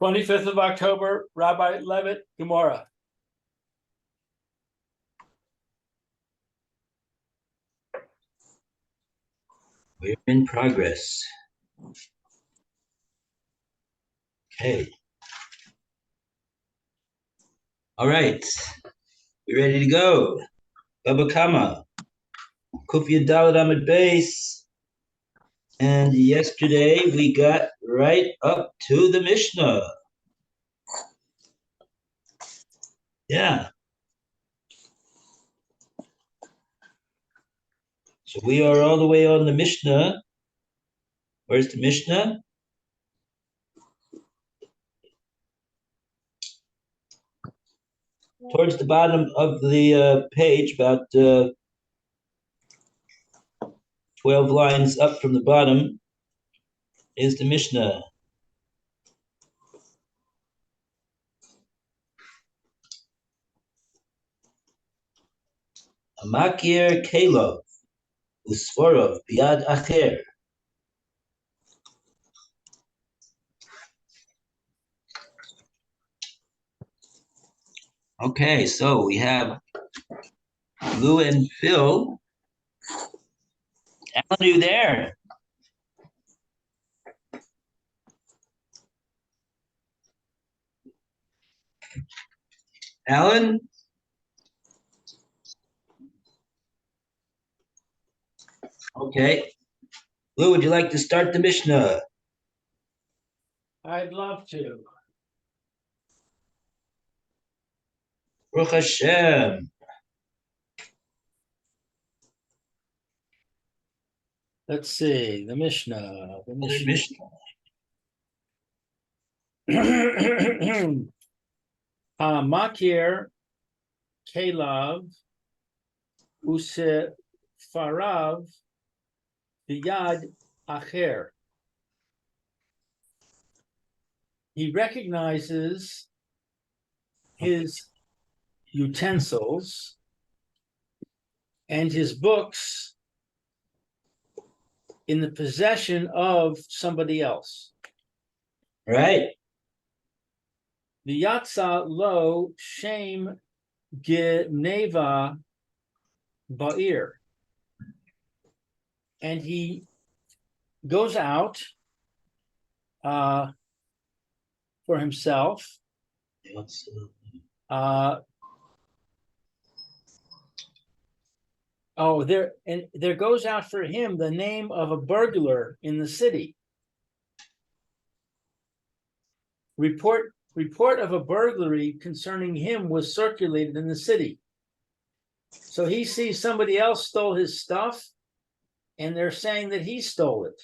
25th of October, Rabbi Levitt, Gemora. We're in progress. Okay. All right. We ready to go? Baba Kama. Kufya Dalit Amid Base. And yesterday we got right up to the Mishnah. Yeah. So we are all the way on the Mishnah. Where's the Mishnah? Towards the bottom of the page, about 12 lines up from the bottom, is the Mishnah. Amakir Kalov, Usforov, Biad Acher. Okay, so we have Lou and Phil. Alan, are you there? Alan? Okay. Lou, would you like to start the Mishnah? I'd love to. Baruch Hashem. Let's see, the Mishnah. Makir, Kalav, Usefarav, Biyad Acher. He recognizes his utensils and his books in the possession of somebody else. Right. The Yatsa lo shem geneva ba'ir. And he goes out for himself. There goes out for him the name of a burglar in the city. Report of a burglary concerning him was circulated in the city. So he sees somebody else stole his stuff, and they're saying that he stole it.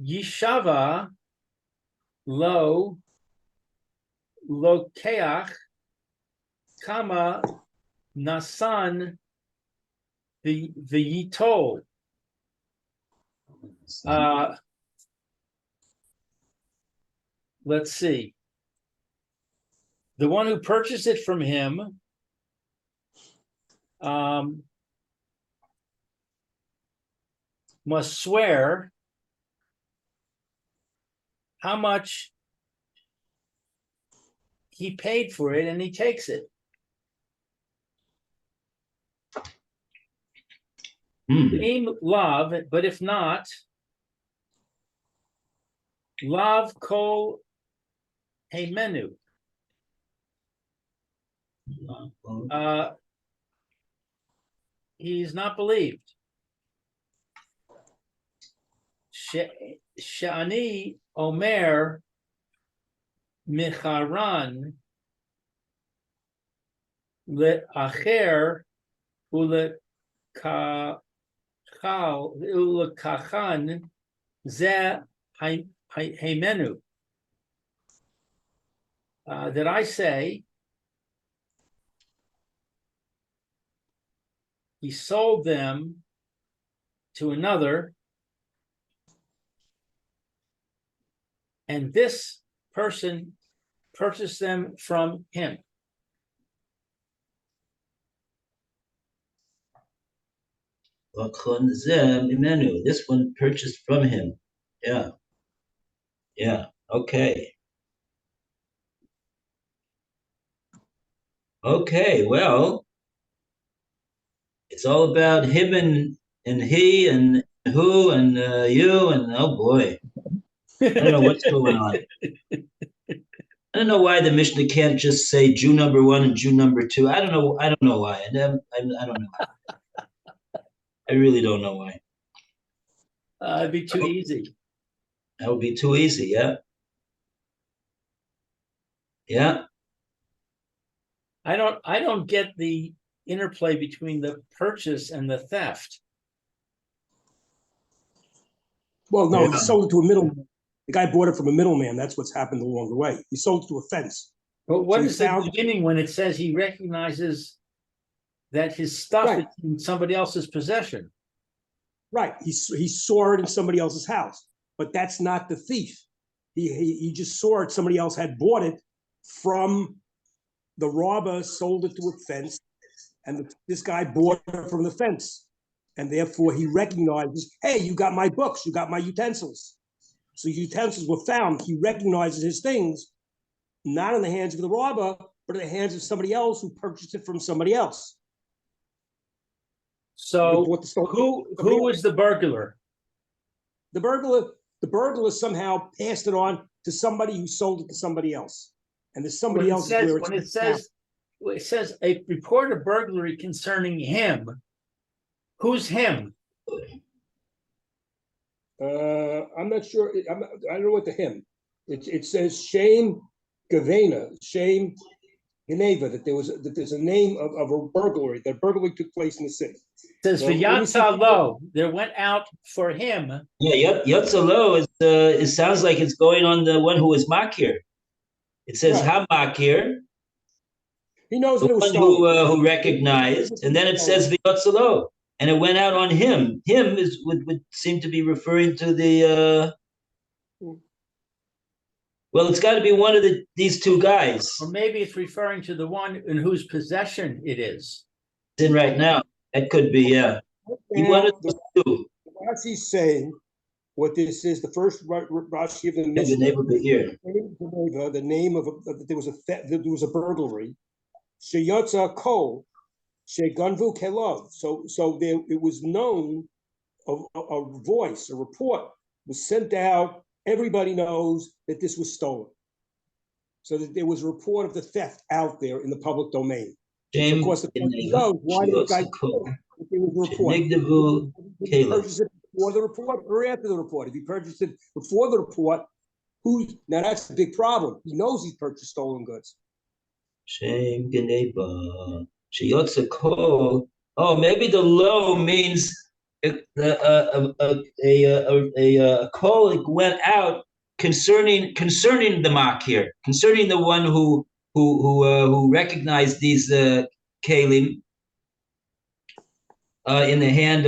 Yishava lo lokeach kama nasan v'yitol. Let's see. The one who purchased it from him must swear how much he paid for it, and he takes it. Lav, but if not, lav kol heimenu. He's not believed. Shani Omer Micharan le Acher ule kachan ze heimenu. That I say he sold them to another, and this person purchased them from him. This one purchased from him. Yeah. Yeah. Okay. Okay. Well, it's all about him and he and who and you and oh boy, I don't know what's going on. I don't know why the Mishnah can't just say Jew number one and Jew number two. I don't know. I don't know why. I don't know. I really don't know why. It'd be too easy. That would be too easy. Yeah. Yeah. I don't get the interplay between the purchase and the theft. Well, no, Yeah. he sold it to a middleman. The guy bought it from a middleman. That's what's happened along the way. He sold it to a fence. But what So he is the found- beginning when it says he recognizes that his stuff Right. is in somebody else's possession? Right. He saw it in somebody else's house, but that's not the thief. He just saw it. Somebody else had bought it from the robber, sold it to a fence, and this guy bought it from the fence. And therefore he recognizes, hey, you got my books, you got my utensils. So utensils were found. He recognizes his things, not in the hands of the robber, but in the hands of somebody else who purchased it from somebody else. So bought the stolen- who was the burglar? The burglar somehow passed it on to somebody who sold it to somebody else. And there's somebody When it else says, where when it says a report of burglary concerning him, who's him? I'm not sure. I don't know what the him. It says shame Gavena, shame Geneva, that there's a name of a burglary. That burglary took place in the city. It says Well, let me see- V'yatsa lo, there went out for him. Yeah. Yotzalo is it sounds like it's going on the one who was makir. It says Right. Hamakir, He knows the that it was one stolen. who recognized, and then it says V'yotzalo, and it went out on him. Him would seem to be referring to the. Well, it's got to be one of these two guys. Or maybe it's referring to the one in whose possession it is. It's in right now. That could be, yeah. He wanted the to do. Rashi's saying what this is. The first Rashi of the The Mishnah. neighbor here. The name of that there was a burglary. Sheyotza kol sheganvu kelov. So there it was known. A voice, a report was sent out. Everybody knows that this was stolen. So that there was a report of the theft out there in the public domain. So of course, the question goes, why did the guy there was a report? Did he purchase it before the report or after the report? If he purchased it before the report, now that's the big problem. He knows he purchased stolen goods. Shem Geneba. Sheyotza Kol. Oh, maybe the low means a call went out concerning the makir, concerning the one who recognized these kalim in the hand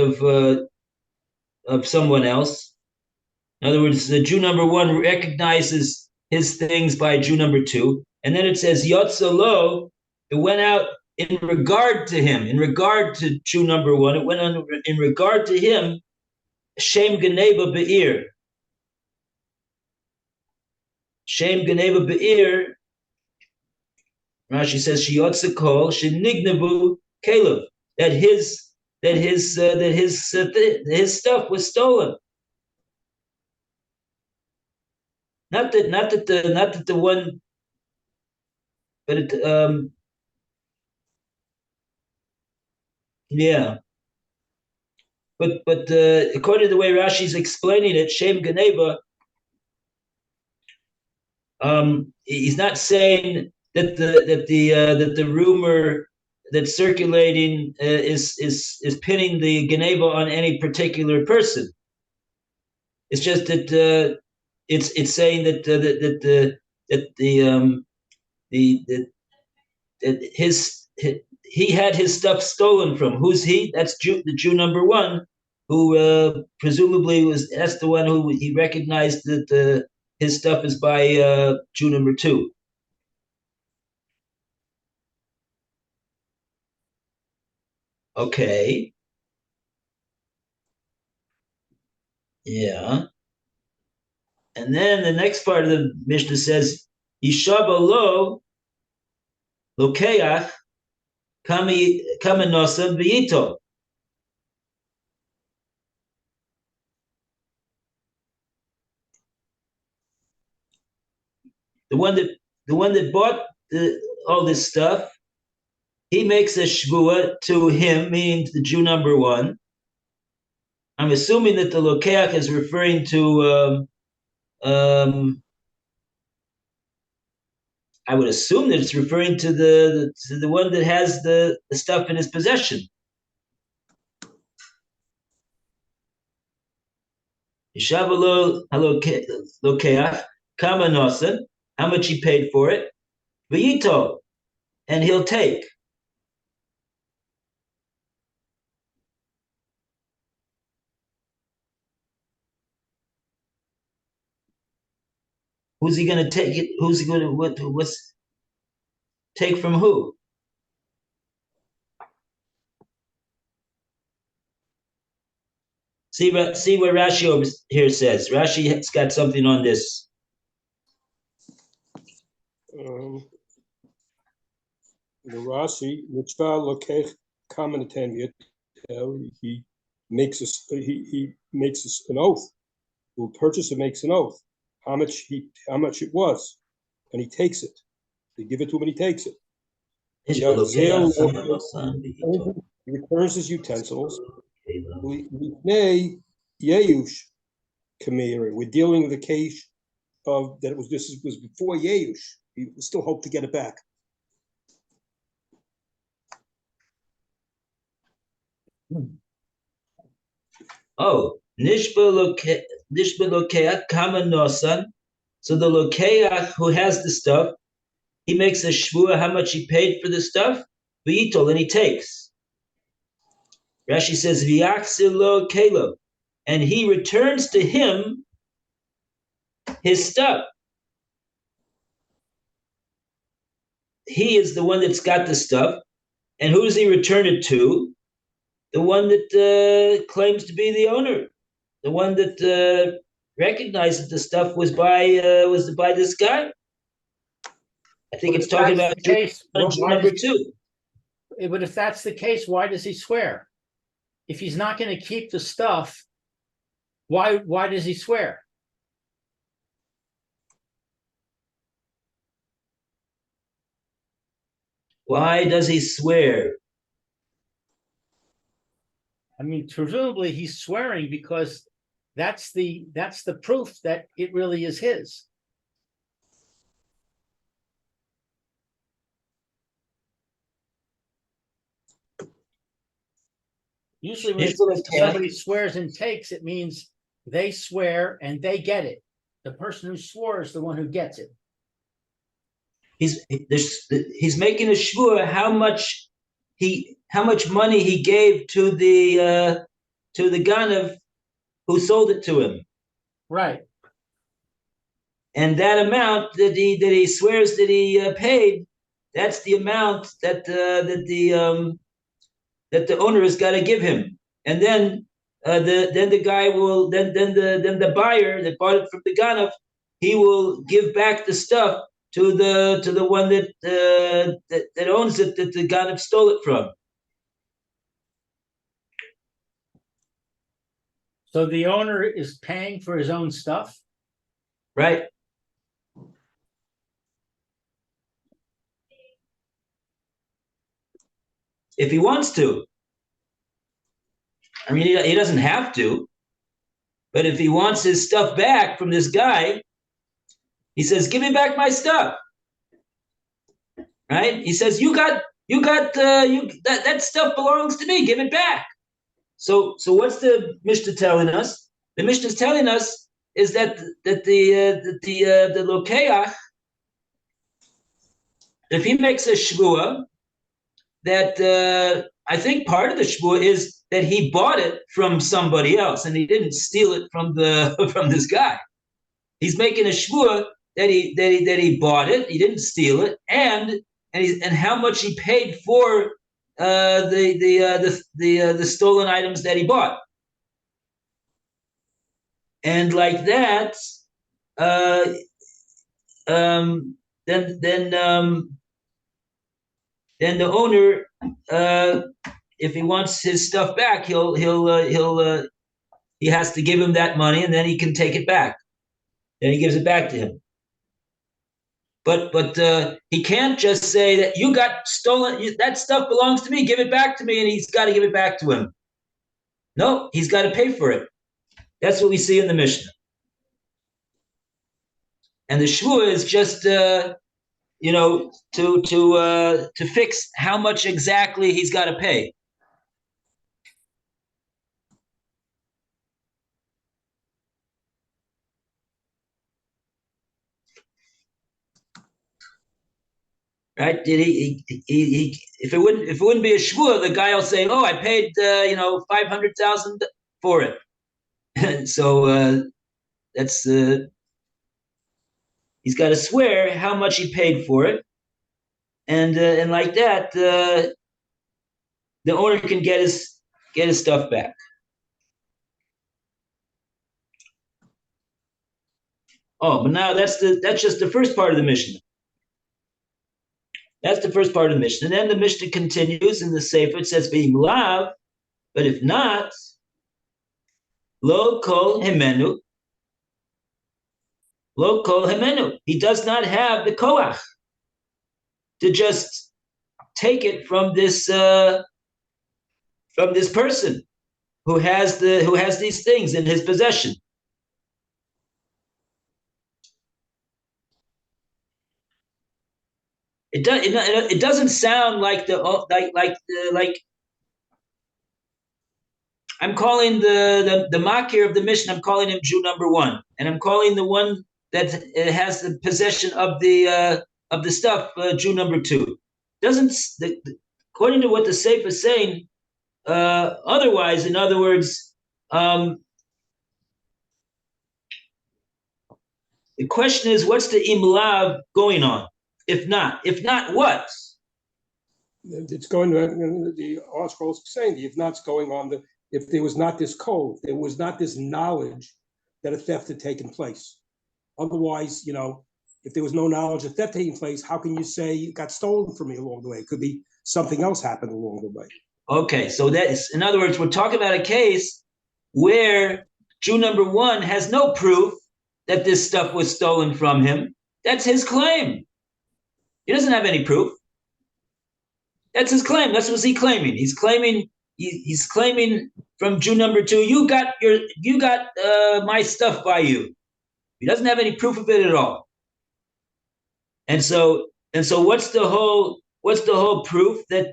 of someone else. In other words, the Jew number one recognizes his things by Jew number two, and then it says Yotzalo. It went out in regard to him, in regard to Jew number one. It went on in regard to him. Shem Geneva Be'ir. Shem Geneva Be'ir. Rashi says Sheyotza Kol Shenignevu Caleb. That his stuff was stolen. Not that the one, but it yeah. But according to the way Rashi's explaining it, Shem Geneva, he's not saying that the rumor that's circulating is pinning the Geneva on any particular person. It's just that it's saying that he had his stuff stolen from. Who's he? That's the Jew number one, who presumably that's the one who he recognized that his stuff is by Jew number two. Okay. Yeah. And then the next part of the Mishnah says, Yishaba lo lokeach kamenosa v'yito. The one that bought all this stuff, he makes a shvua to him, meaning the Jew number one. I'm assuming that the lokeach is referring to I would assume that it's referring to the one that has the stuff in his possession. Yishavalo lokeach kama nosen, how much he paid for it, v'yito, and he'll take. Who's he going to take it? Who's he going to what's take from who? See what Rashi over here says. Rashi has got something on this. The Rashi, mitzvah lokech kameneten he makes an oath. Who purchases makes an oath. How much it was, and he takes it. They give it to him, and he takes it. He returns his utensils. We're dealing with the case of that. This was before Yeush. He still hoped to get it back. Oh, nishba lokeach kama nosan. So the lokeach who has the stuff, he makes a shvua how much he paid for the stuff, v'yitol, and he takes. Rashi says v'yachzilo kelo, and he returns to him his stuff. He is the one that's got the stuff, and who does he return it to? The one that claims to be the owner, the one that recognized that the stuff was by this guy. I think it's talking about case, number two. But if that's the case, why does he swear? If he's not going to keep the stuff, why does he swear? Why does he swear? I mean, presumably he's swearing because that's the proof that it really is his. Usually when somebody swears and takes, it means they swear and they get it. The person who swore is the one who gets it. He's making a shvur how much money he gave to the ganav who sold it to him. Right. And that amount that he swears that he paid, that's the amount that the owner has got to give him, and then the guy will then the buyer that bought it from the ganav, he will give back the stuff to the one that owns it, that the ganav stole it from. So the owner is paying for his own stuff, right? If he wants to. I mean, he doesn't have to, but if he wants his stuff back from this guy, he says, "Give me back my stuff." Right? He says, that stuff belongs to me. Give it back. So what's the Mishnah telling us? The Mishnah is telling us is that the lokeach, if he makes a shvua, that I think part of the shvua is that he bought it from somebody else and he didn't steal it from this guy. He's making a shvua that he bought it, he didn't steal it, and how much he paid for the stolen items that he bought. and like that, uh, then the owner, if he wants his stuff back, he has to give him that money, and then he can take it back. Then he gives it back to him. But he can't just say that you got stolen. That stuff belongs to me. Give it back to me, and he's got to give it back to him. No, he's got to pay for it. That's what we see in the Mishnah. And the shvua is just to fix how much exactly he's got to pay. Right? If it wouldn't be a shvua, the guy will say, "Oh, I paid 500,000 for it." So that's he's got to swear how much he paid for it, and like that, the owner can get his stuff back. Oh, but now that's just the first part of the Mishnah. That's the first part of the Mishnah. And then the Mishnah continues in the Sefer. It says, "V'im lav," but if not, lo kol himenu. Lo kol himenu. He does not have the koach to just take it from this person who has these things in his possession. It doesn't sound like I'm calling the makir of the Mishnah. I'm calling him Jew number one, and I'm calling the one that has the possession of the stuff Jew number two. According to what the Sefer is saying, otherwise, in other words, the question is, what's the imlav going on? If not, what? It's going to the article is saying the if not's going on if there was not this code, there was not this knowledge that a theft had taken place. Otherwise, if there was no knowledge of theft taking place, how can you say it got stolen from me along the way? It could be something else happened along the way. Okay, so that is, in other words, we're talking about a case where Jew number one has no proof that this stuff was stolen from him. That's his claim. He doesn't have any proof. That's his claim. That's what he's claiming. He's claiming from Jew number two, you got my stuff by you. He doesn't have any proof of it at all. And so what's the whole proof that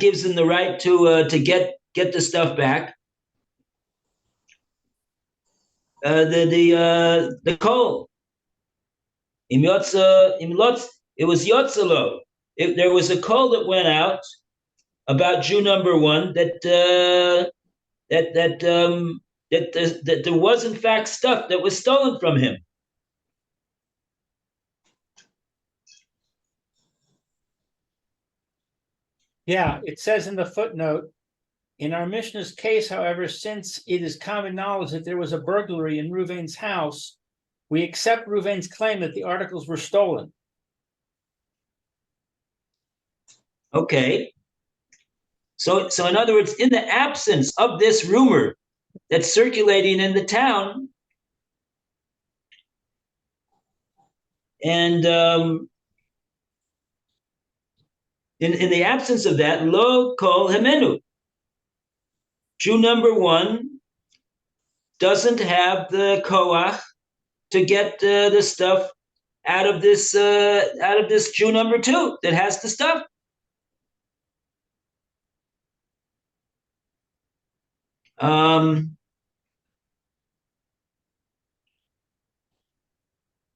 gives him the right to get the stuff back? The coal. It was yotzalo. If there was a call that went out about Jew number one that there was in fact stuff that was stolen from him. Yeah, it says in the footnote, in our Mishnah's case, however, since it is common knowledge that there was a burglary in Reuven's house, we accept Reuven's claim that the articles were stolen. Okay. So in other words, in the absence of this rumor that's circulating in the town, and in the absence of that, lo kol hemenu. Jew number one doesn't have the koach to get the stuff out of this Jew number two that has the stuff. And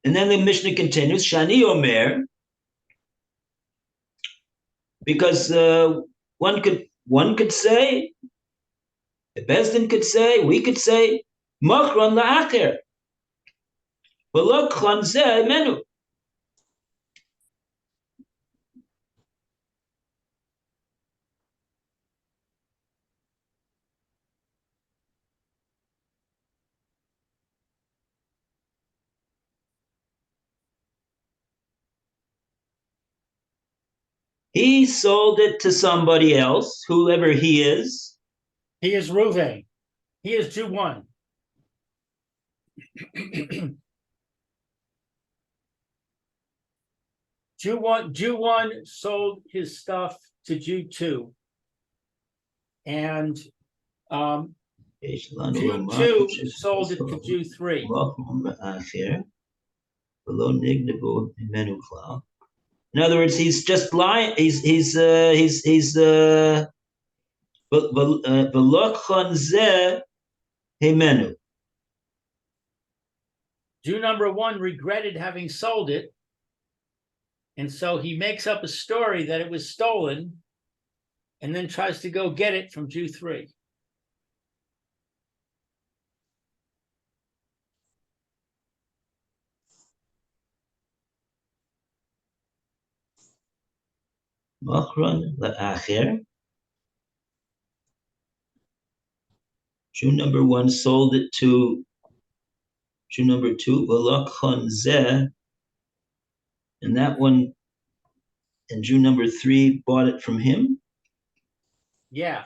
then the Mishnah continues, Shani Omer, because one could say, the Bezdin could say, we could say, Machron la'acher, v'lo k'lan zeh menu. He sold it to somebody else, whoever he is. He is Reuven. He is Jew 1. Jew 1 sold his stuff to Jew 2. And Jew 2 sold it to Jew 3. In other words, he's just lying. He's Jew number 1 regretted having sold it. And so he makes up a story that it was stolen and then tries to go get it from Jew 3. Jew number 1 sold it to Jew number 2, and that one, and Jew number 3 bought it from him. Yeah.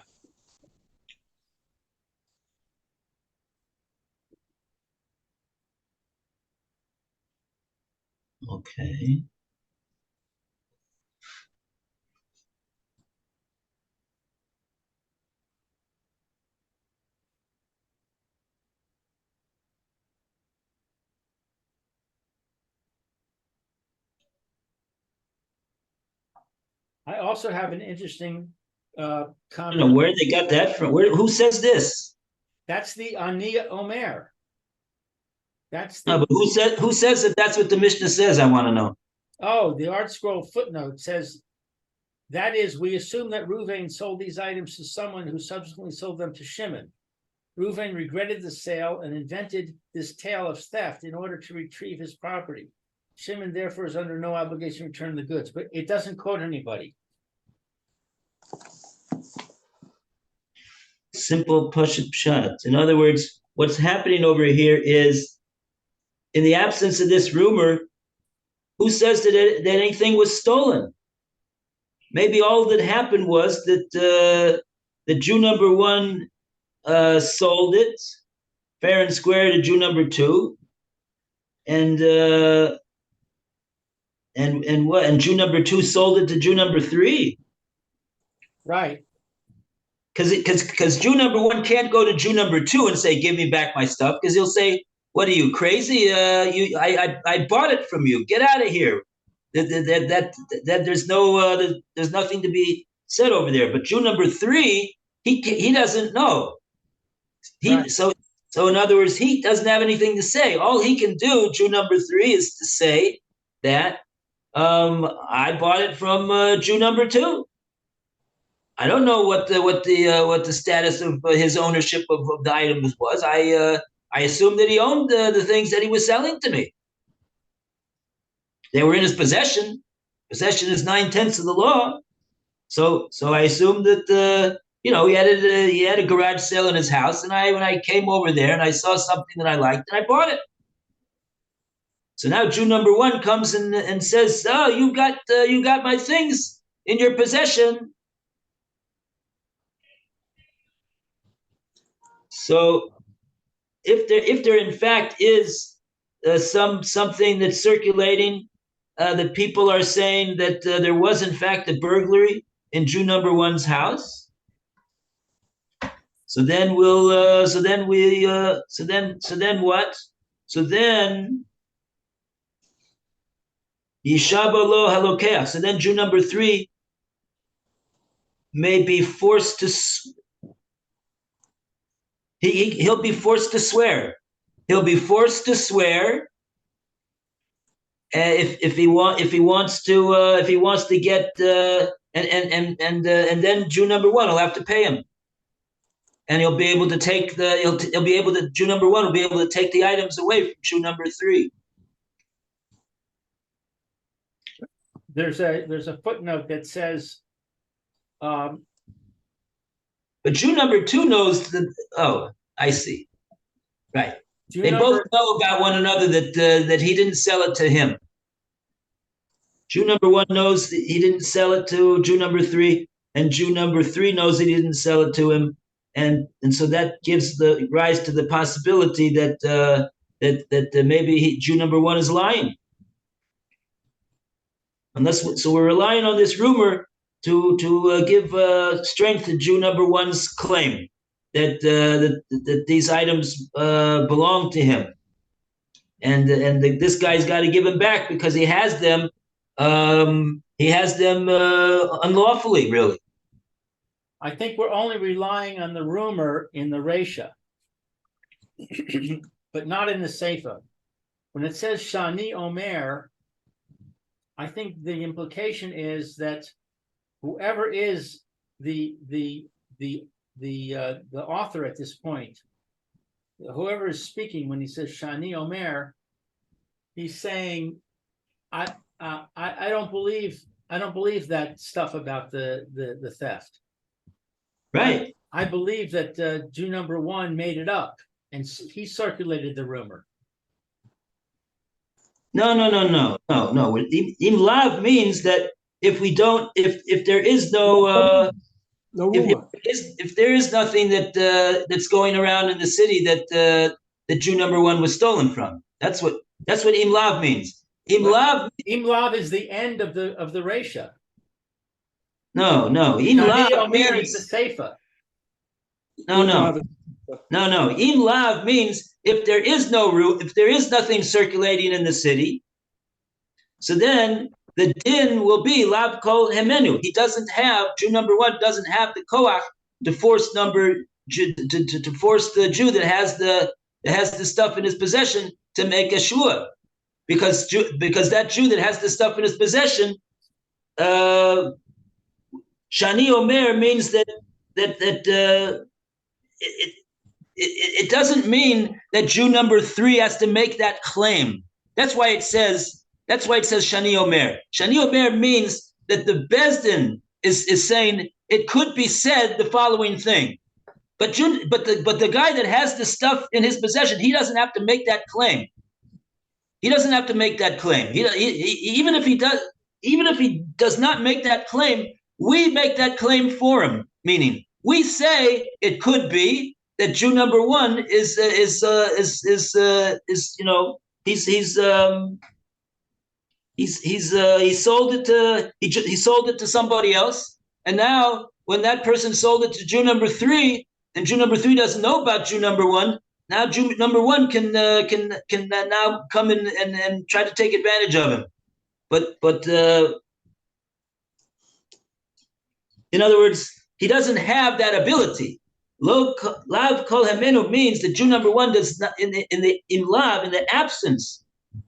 Okay. I also have an interesting comment. I don't know where they got that from. Who says this? That's the Aniya Omer. That's the, No, but who says that that's what the Mishnah says? I want to know. Oh, the Art Scroll footnote says, that is, we assume that Reuven sold these items to someone who subsequently sold them to Shimon. Reuven regretted the sale and invented this tale of theft in order to retrieve his property. Shimon therefore is under no obligation to return the goods, but it doesn't quote anybody. Simple pashut pshat. In other words, what's happening over here is, in the absence of this rumor, who says that anything was stolen? Maybe all that happened was that the Jew number 1 sold it fair and square to Jew number 2, and Jew number 2 sold it to Jew number 3. Right. Because Jew number 1 can't go to Jew number 2 and say, "Give me back my stuff," because he'll say, "What are you, crazy? I bought it from you. Get out of here." That there's nothing to be said over there. But Jew number 3, he doesn't know. Right. So in other words, he doesn't have anything to say. All he can do, Jew number 3, is to say that I bought it from Jew number 2. I don't know what the status of his ownership of the items was. I assumed that he owned the things that he was selling to me. They were in his possession. Possession is 9/10 of the law. So I assumed that he had a garage sale in his house, and when I came over there and I saw something that I liked, and I bought it. So now Jew number 1 comes and says, "Oh, you got my things in your possession." So if there in fact is something that's circulating, that people are saying that there was in fact a burglary in Jew number 1's house, so then what? So then Yishabalo Halokeh. So then Jew number 3 may be forced to. He'll be forced to swear. He'll be forced to swear if he wants to get and then Jew number 1 will have to pay him, and he'll be able to take Jew number 1 will be able to take the items away from Jew number 3. There's a footnote that says, but Jew number 2 knows that. Oh, I see. Right. They both know about one another that he didn't sell it to him. Jew number one knows that he didn't sell it to Jew number three, and Jew number three knows that he didn't sell it to him, and so that gives the rise to the possibility that maybe Jew number one is lying. So we're relying on this rumor to give strength to Jew number one's claim that these items belong to him, and this guy's got to give them back because he has them. He has them unlawfully, really. I think we're only relying on the rumor in the Resha, but not in the Seifa. When it says Shani Omer, I think the implication is that whoever is the author at this point, whoever is speaking when he says Shani Omer, he's saying, I don't believe that stuff about the theft. Right. I believe that Jew number one made it up, and he circulated the rumor. No. Imlav means that if there is no rumor. if there is nothing that's going around in the city that Jew number one was stolen from. That's what imlav means. Imlav is the end of the Resha. No. Imlav means the Seifa. No. Imlav means if there is nothing circulating in the city, so then the din will be lav kol hemenu. Jew number one doesn't have the koach to force to force the Jew that has the stuff in his possession to make a shua, because that Jew that has the stuff in his possession, Shani Omer means that it doesn't mean that Jew number three has to make that claim. That's why it says Shani Omer. Shani Omer means that the Bezdin is saying it could be said the following thing, but the guy that has the stuff in his possession, he doesn't have to make that claim. He doesn't have to make that claim. Even if he does not make that claim, we make that claim for him. Meaning, we say it could be that Jew number one he sold it to somebody else, and now when that person sold it to Jew number three, and Jew number three doesn't know about Jew number one, now Jew number one can now come in and try to take advantage of him, but in other words, he doesn't have that ability. Lav kol hemenu means that Jew number one does not in the absence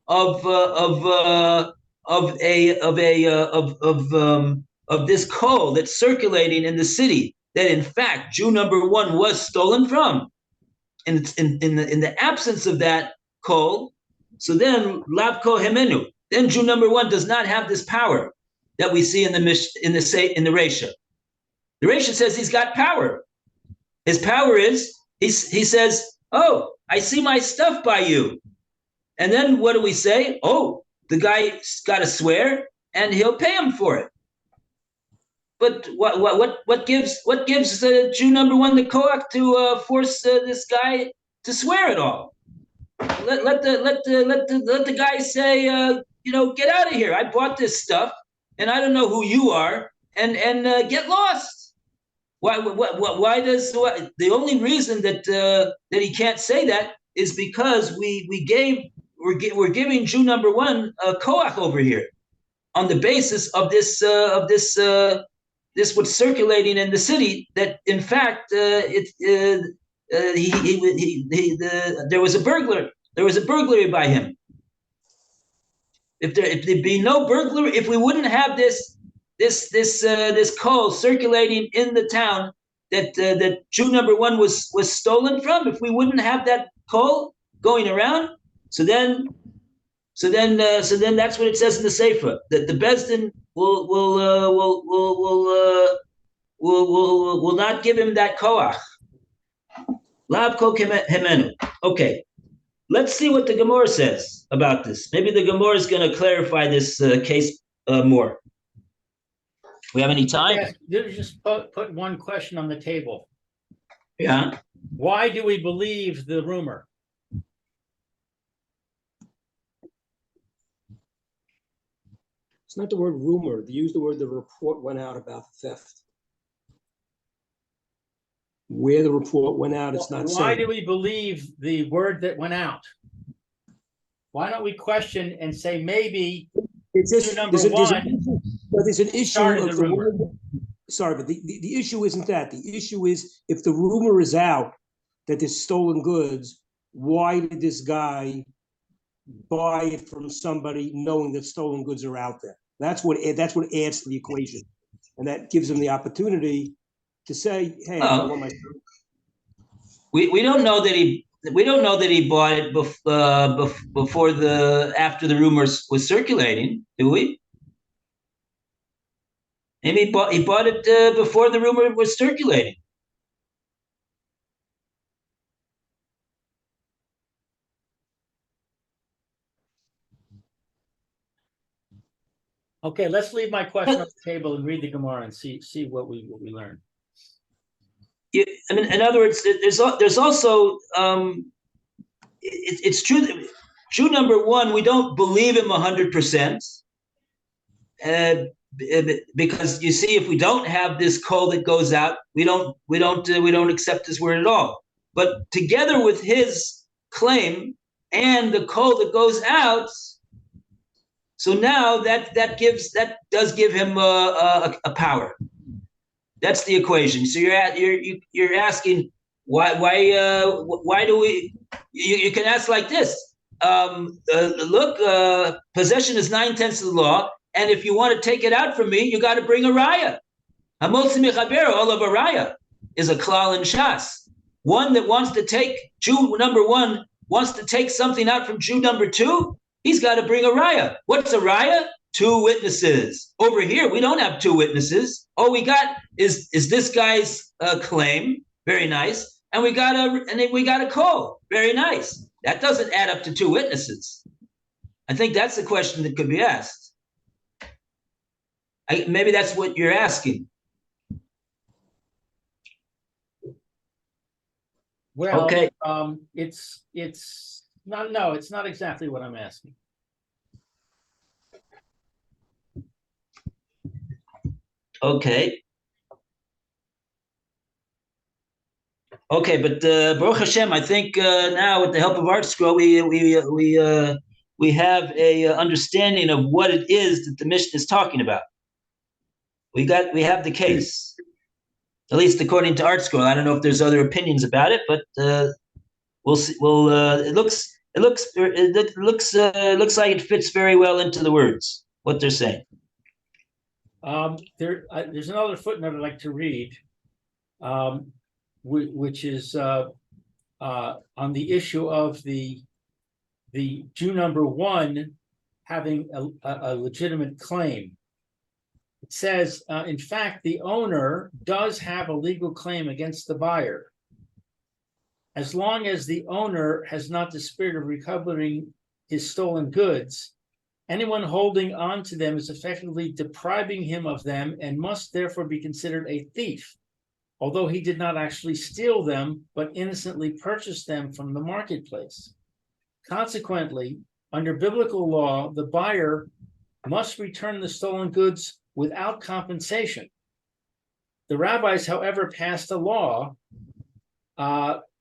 of this coal that's circulating in the city that in fact Jew number one was stolen from, and in the absence of that coal, so then lav kol hemenu, then Jew number one does not have this power that we see in the Resha. The Resha says he's got power. His power is he says, "Oh, I see my stuff by you," and then what do we say? Oh, the guy's got to swear, and he'll pay him for it. But what gives Jew number one the koach to force this guy to swear at all? Let the guy say, get out of here. I bought this stuff, and I don't know who you are, and get lost. Why does the only reason that he can't say that is because we're giving Jew number one a koach over here on the basis of this what's circulating in the city, that in fact there was a burglary by him. If there'd be no burglary, if we wouldn't have this coal circulating in the town that Jew number one was stolen from, if we wouldn't have that coal going around, so then that's what it says in the Sefer, that the Bezdin will not give him that koach. Lav kol hemenu. Okay, let's see what the Gemora says about this. Maybe the Gemora is going to clarify this case more. We have any time? Yes, just put one question on the table. Yeah. Why do we believe the rumor? It's not the word rumor. They use the word the report went out about the theft. Where the report went out, it's not Why saying. do we believe the word that went out? Why don't we question and say maybe It's just, number there's one there's an issue started of the the rumor? word. Sorry, but the issue isn't that. The issue is if the rumor is out that there's stolen goods, why did this guy buy it from somebody knowing that stolen goods are out there? That's what adds to the equation, and that gives him the opportunity to say, "Hey, I don't want my." We don't know that he bought it before after the rumors was circulating, do we? Maybe he bought it before the rumor was circulating. Okay, let's leave my question on the table and read the Gemara and see what we learn. I mean, in other words, there's also it's true. Jew number one, we don't believe him 100%, because you see, if we don't have this call that goes out, we don't accept his word at all. But together with his claim and the call that goes out, so now that does give him a power. That's the equation. So you're asking why do we? You can ask like this. Look, possession is 9/10 of the law, and if you want to take it out from me, you got to bring a raya. Hamotzi mechaber olav a raya is a klal in Shas. One that wants to take Jew number one wants to take something out from Jew number two. He's got to bring a raya. What's a raya? 2 witnesses. Over here, we don't have 2 witnesses. All we got is this guy's claim. Very nice. And we got a call. Very nice. That doesn't add up to 2 witnesses. I think that's the question that could be asked. Maybe that's what you're asking. Well, okay. It's not. No, it's not exactly what I'm asking. Okay. Okay, but Baruch Hashem, I think now with the help of Art Scroll, we have a understanding of what it is that the Mishnah is talking about. We have the case, at least according to Art Scroll. I don't know if there's other opinions about it, but we'll see. Well, it looks like it fits very well into the words what they're saying. There's another footnote I'd like to read, which is on the issue of the Jew number one having a legitimate claim. It says, in fact, the owner does have a legal claim against the buyer, as long as the owner has not the spirit of recovering his stolen goods. Anyone holding on to them is effectively depriving him of them and must therefore be considered a thief, although he did not actually steal them, but innocently purchased them from the marketplace. Consequently, under biblical law, the buyer must return the stolen goods without compensation. The rabbis, however, passed a law, Tiknas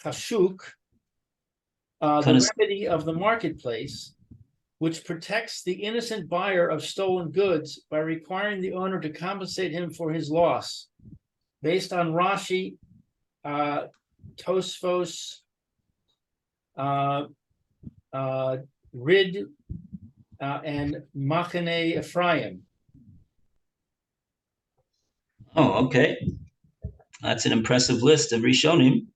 Chashuk, the remedy of the marketplace, which protects the innocent buyer of stolen goods by requiring the owner to compensate him for his loss, based on Rashi, Tosfos, Rid, and Machane Ephraim. Oh, okay. That's an impressive list of Rishonim.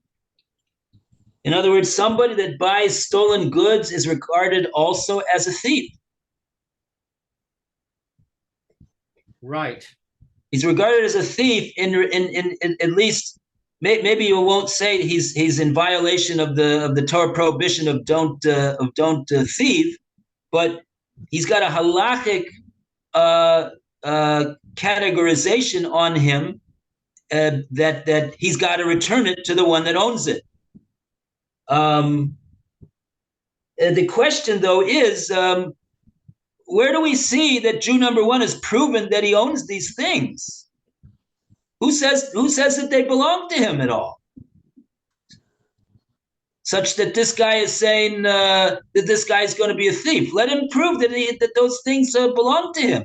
In other words, somebody that buys stolen goods is regarded also as a thief. Right. He's regarded as a thief in at least maybe you won't say he's in violation of the Torah prohibition of don't thieve, but he's got a halachic categorization on him that he's got to return it to the one that owns it. The question, though, is where do we see that Jew number one has proven that he owns these things? Who says that they belong to him at all? Such that this guy is saying that this guy is going to be a thief. Let him prove that those things belong to him.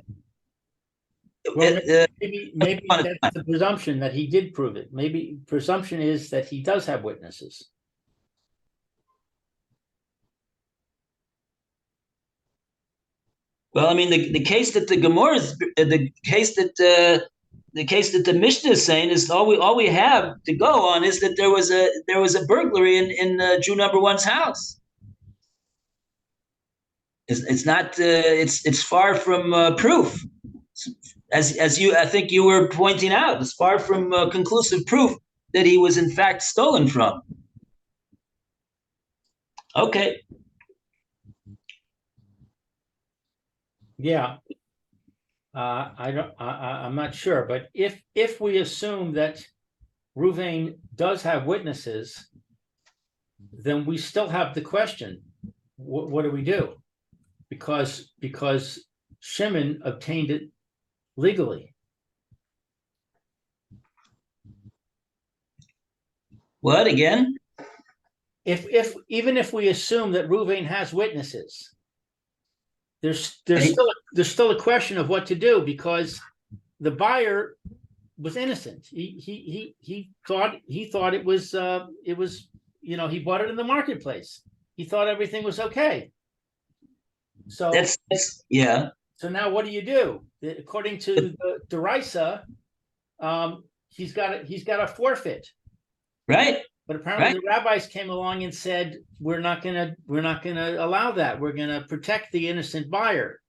Well, maybe that's the presumption that he did prove it. Maybe presumption is that he does have witnesses. Well, I mean, the case that the Gemora is the case that the Mishnah is saying is all we have to go on is that there was a burglary in Jew number one's house. It's not it's far from proof, as you I think you were pointing out. It's far from conclusive proof that he was in fact stolen from. Okay. Yeah, I'm not sure, but if we assume that Ruvain does have witnesses, then we still have the question: what do we do? Because Shimon obtained it legally. What again? Even if we assume that Ruvain has witnesses, there's still a question of what to do, because the buyer was innocent. He thought it was he bought it in the marketplace. He thought everything was okay. So that's yeah. So now what do you do? According to the Derisa, he's got a forfeit. Right. But apparently the rabbis came along and said, we're not gonna allow that. We're gonna protect the innocent buyer.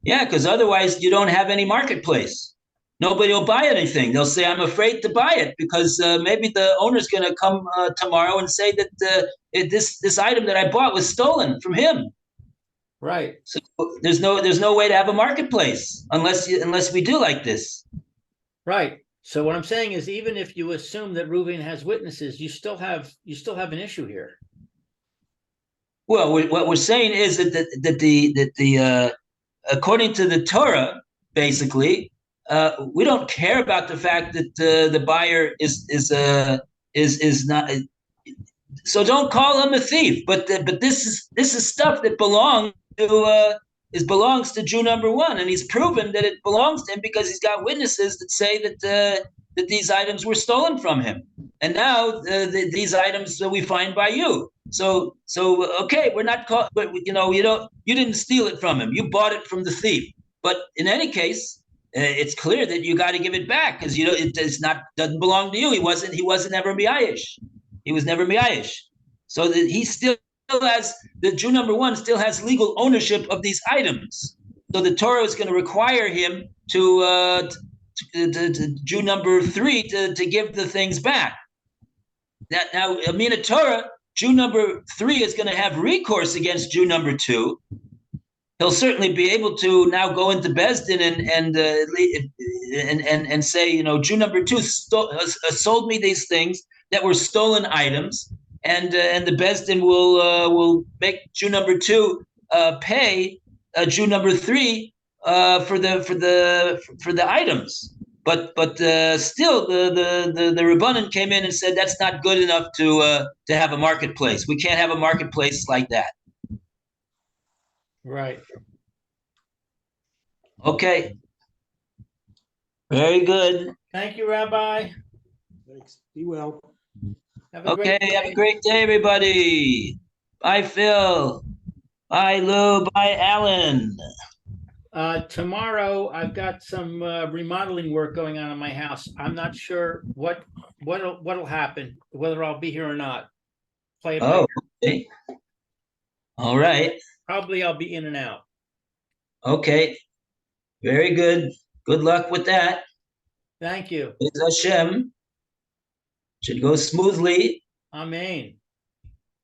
Yeah, because otherwise you don't have any marketplace. Nobody will buy anything. They'll say, I'm afraid to buy it because maybe the owner's going to come tomorrow and say that this item that I bought was stolen from him. Right. So there's no way to have a marketplace unless we do like this. Right. So what I'm saying is, even if you assume that Reuven has witnesses, you still have an issue here. Well, what we're saying is that according to the Torah, basically, we don't care about the fact that the buyer is not. So don't call him a thief. But this is stuff that belongs to Jew number one, and he's proven that it belongs to him because he's got witnesses that say that these items were stolen from him, and now these items we find by you. So okay, we're not caught, but you didn't steal it from him. You bought it from the thief. But in any case, it's clear that you got to give it back because it doesn't belong to you. He wasn't ever miyayish. He was never miyayish. So that he still has, the Jew number one still has legal ownership of these items. So the Torah is going to require him to Jew number three to give the things back. Now, Amina Torah, Jew number three is going to have recourse against Jew number two. He'll certainly be able to now go into Bezdin and say, Jew number two sold me these things that were stolen items, and the Bezdin will make Jew number two pay Jew number three for the items. But still, the Rabbanan came in and said that's not good enough to have a marketplace. We can't have a marketplace like that. Right. Okay. Very good. Thank you, Rabbi. Thanks. Be well. Have a great day, everybody. Bye, Phil. Bye, Lou. Bye, Alan. Tomorrow, I've got some remodeling work going on in my house. I'm not sure what'll happen, whether I'll be here or not. Play it by ear. Okay. All right. Probably I'll be in and out. Okay. Very good. Good luck with that. Thank you. Hashem. Should go smoothly. Amen.